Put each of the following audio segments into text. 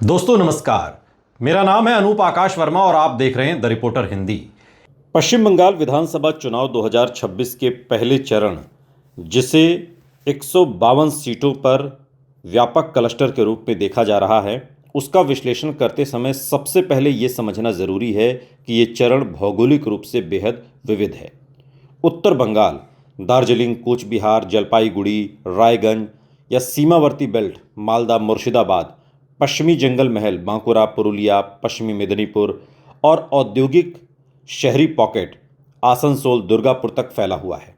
दोस्तों नमस्कार, मेरा नाम है अनूप आकाश वर्मा और आप देख रहे हैं द रिपोर्टर हिंदी। पश्चिम बंगाल विधानसभा चुनाव 2026 के पहले चरण, जिसे 152 सीटों पर व्यापक क्लस्टर के रूप में देखा जा रहा है, उसका विश्लेषण करते समय सबसे पहले ये समझना जरूरी है कि ये चरण भौगोलिक रूप से बेहद विविध है। उत्तर बंगाल, दार्जिलिंग, कूच बिहार, जलपाईगुड़ी, रायगंज या सीमावर्ती बेल्ट मालदा, मुर्शिदाबाद, पश्चिमी जंगल महल बांकुरा, पुरुलिया, पश्चिमी मेदिनीपुर और औद्योगिक शहरी पॉकेट आसनसोल, दुर्गापुर तक फैला हुआ है।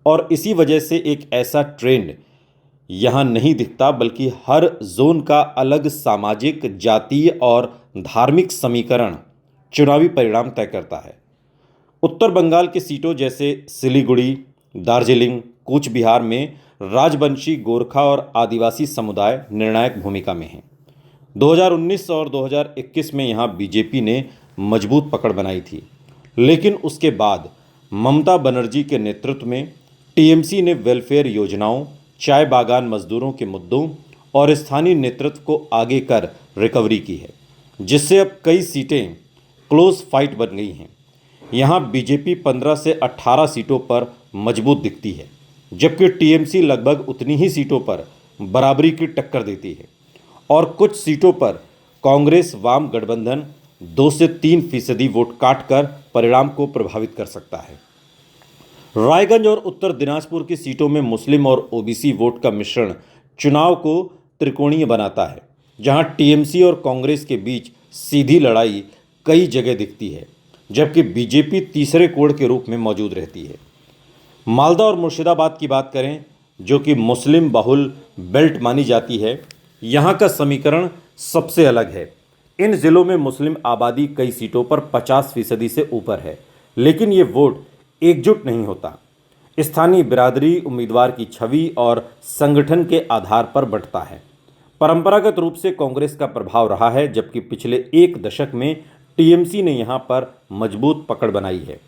और इसी वजह से एक ऐसा ट्रेंड यहाँ नहीं दिखता, बल्कि हर जोन का अलग सामाजिक, जातीय और धार्मिक समीकरण चुनावी परिणाम तय करता है। उत्तर बंगाल की सीटों जैसे सिलीगुड़ी, दार्जिलिंग, कूच बिहार में राजवंशी, गोरखा और आदिवासी समुदाय निर्णायक भूमिका में हैं। 2019 और 2021 में यहाँ बीजेपी ने मजबूत पकड़ बनाई थी, लेकिन उसके बाद ममता बनर्जी के नेतृत्व में टीएमसी ने वेलफेयर योजनाओं, चाय बागान मजदूरों के मुद्दों और स्थानीय नेतृत्व को आगे कर रिकवरी की है, जिससे अब कई सीटें क्लोज फाइट बन गई हैं। यहाँ बीजेपी 15 से 18 सीटों पर मजबूत दिखती है, जबकि टीएमसी लगभग उतनी ही सीटों पर बराबरी की टक्कर देती है और कुछ सीटों पर कांग्रेस वाम गठबंधन 2 से 3% वोट काटकर परिणाम को प्रभावित कर सकता है। रायगंज और उत्तर दिनाजपुर की सीटों में मुस्लिम और ओबीसी वोट का मिश्रण चुनाव को त्रिकोणीय बनाता है, जहां टीएमसी और कांग्रेस के बीच सीधी लड़ाई कई जगह दिखती है, जबकि बीजेपी तीसरे कोण के रूप में मौजूद रहती है। मालदा और मुर्शिदाबाद की बात करें, जो कि मुस्लिम बहुल बेल्ट मानी जाती है, यहाँ का समीकरण सबसे अलग है। इन जिलों में मुस्लिम आबादी कई सीटों पर 50% से ऊपर है, लेकिन ये वोट एकजुट नहीं होता। स्थानीय बिरादरी, उम्मीदवार की छवि और संगठन के आधार पर बंटता है। परंपरागत रूप से कांग्रेस का प्रभाव रहा है, जबकि पिछले एक दशक में टीएमसी ने यहाँ पर मजबूत पकड़ बनाई है।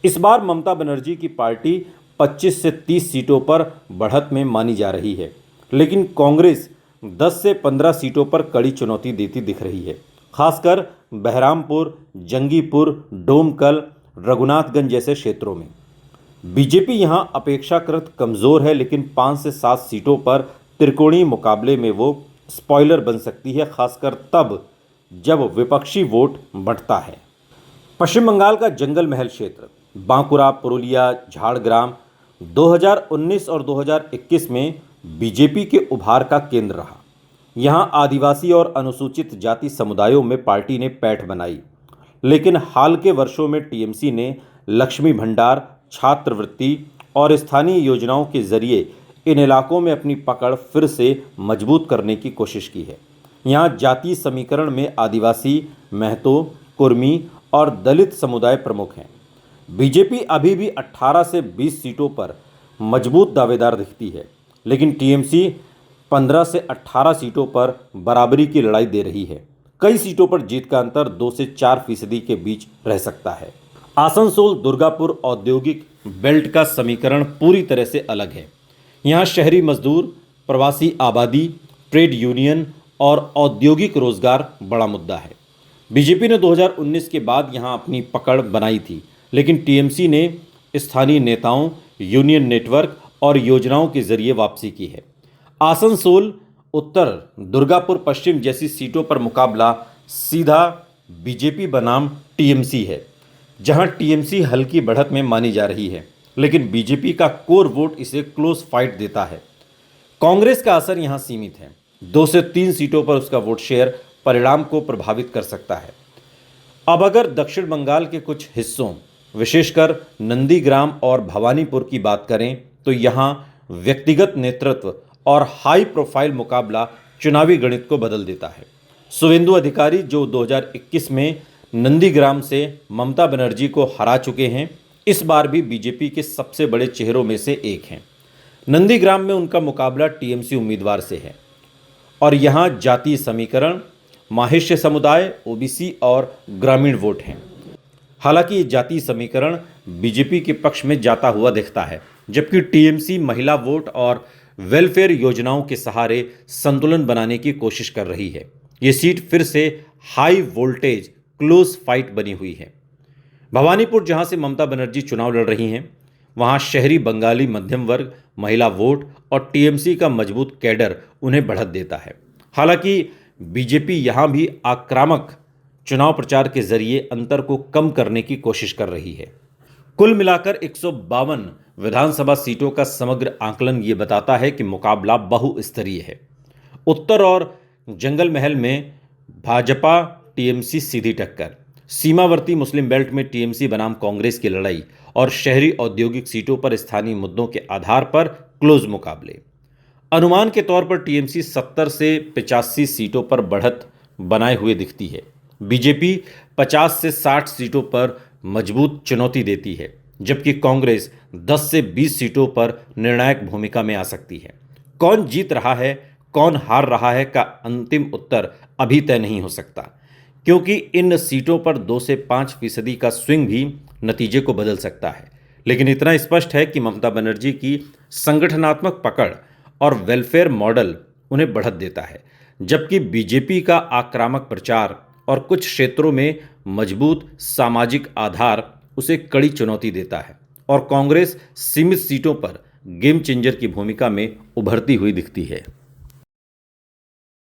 इस बार ममता बनर्जी की पार्टी 25 से 30 सीटों पर बढ़त में मानी जा रही है, लेकिन कांग्रेस 10 से 15 सीटों पर कड़ी चुनौती देती दिख रही है, खासकर बहरामपुर, जंगीपुर, डोमकल, रघुनाथगंज जैसे क्षेत्रों में। बीजेपी यहां अपेक्षाकृत कमजोर है, लेकिन 5 से 7 सीटों पर त्रिकोणीय मुकाबले में वो स्पॉइलर बन सकती है, खासकर तब जब विपक्षी वोट बढ़ता है। पश्चिम बंगाल का जंगल महल क्षेत्र बांकुरा, पुरुलिया, झाड़ग्राम 2019 और 2021 में बीजेपी के उभार का केंद्र रहा। यहां आदिवासी और अनुसूचित जाति समुदायों में पार्टी ने पैठ बनाई, लेकिन हाल के वर्षों में टीएमसी ने लक्ष्मी भंडार, छात्रवृत्ति और स्थानीय योजनाओं के जरिए इन इलाकों में अपनी पकड़ फिर से मजबूत करने की कोशिश की है। यहां जातीय समीकरण में आदिवासी, महतो, कुर्मी और दलित समुदाय प्रमुख हैं। बीजेपी अभी भी 18 से 20 सीटों पर मजबूत दावेदार दिखती है, लेकिन टीएमसी 15 से 18 सीटों पर बराबरी की लड़ाई दे रही है। कई सीटों पर जीत का अंतर 2 से 4% के बीच रह सकता है। आसनसोल, दुर्गापुर औद्योगिक बेल्ट का समीकरण पूरी तरह से अलग है। यहाँ शहरी मजदूर, प्रवासी आबादी, ट्रेड यूनियन और औद्योगिक रोजगार बड़ा मुद्दा है। बीजेपी ने 2019 के बाद यहाँ अपनी पकड़ बनाई थी, लेकिन टीएमसी ने स्थानीय नेताओं, यूनियन नेटवर्क और योजनाओं के जरिए वापसी की है। आसनसोल, उत्तर, दुर्गापुर पश्चिम जैसी सीटों पर मुकाबला सीधा बीजेपी बनाम टीएमसी है, जहां टीएमसी हल्की बढ़त में मानी जा रही है, लेकिन बीजेपी का कोर वोट इसे क्लोज फाइट देता है। कांग्रेस का असर यहां सीमित है। 2 से 3 सीटों पर उसका वोट शेयर परिणाम को प्रभावित कर सकता है। अब अगर दक्षिण बंगाल के कुछ हिस्सों, विशेषकर नंदीग्राम और भवानीपुर की बात करें, तो यहाँ व्यक्तिगत नेतृत्व और हाई प्रोफाइल मुकाबला चुनावी गणित को बदल देता है। शुवेंदु अधिकारी, जो 2021 में नंदीग्राम से ममता बनर्जी को हरा चुके हैं, इस बार भी बीजेपी के सबसे बड़े चेहरों में से एक हैं। नंदीग्राम में उनका मुकाबला टीएमसी उम्मीदवार से है और यहाँ जातीय समीकरण, माहिष्य समुदाय, ओबीसी और ग्रामीण वोट हैं। हालांकि ये जातीय समीकरण बीजेपी के पक्ष में जाता हुआ दिखता है, जबकि टीएमसी महिला वोट और वेलफेयर योजनाओं के सहारे संतुलन बनाने की कोशिश कर रही है। ये सीट फिर से हाई वोल्टेज क्लोज फाइट बनी हुई है। भवानीपुर, जहां से ममता बनर्जी चुनाव लड़ रही हैं, वहां शहरी बंगाली मध्यम वर्ग, महिला वोट और टीएमसी का मजबूत कैडर उन्हें बढ़त देता है। हालांकि बीजेपी यहां भी आक्रामक चुनाव प्रचार के जरिए अंतर को कम करने की कोशिश कर रही है। कुल मिलाकर 152 विधानसभा सीटों का समग्र आकलन ये बताता है कि मुकाबला बहुस्तरीय है। उत्तर और जंगल महल में भाजपा टीएमसी सीधी टक्कर, सीमावर्ती मुस्लिम बेल्ट में टीएमसी बनाम कांग्रेस की लड़ाई और शहरी औद्योगिक सीटों पर स्थानीय मुद्दों के आधार पर क्लोज मुकाबले। अनुमान के तौर पर टीएमसी 70 से 85 सीटों पर बढ़त बनाए हुए दिखती है। बीजेपी 50 से 60 सीटों पर मजबूत चुनौती देती है, जबकि कांग्रेस 10 से 20 सीटों पर निर्णायक भूमिका में आ सकती है। कौन जीत रहा है, कौन हार रहा है का अंतिम उत्तर अभी तय नहीं हो सकता, क्योंकि इन सीटों पर 2 से 5% का स्विंग भी नतीजे को बदल सकता है। लेकिन इतना स्पष्ट है कि ममता बनर्जी की संगठनात्मक पकड़ और वेलफेयर मॉडल उन्हें बढ़त देता है, जबकि बीजेपी का आक्रामक प्रचार और कुछ क्षेत्रों में मजबूत सामाजिक आधार उसे कड़ी चुनौती देता है, और कांग्रेस सीमित सीटों पर गेम चेंजर की भूमिका में उभरती हुई दिखती है।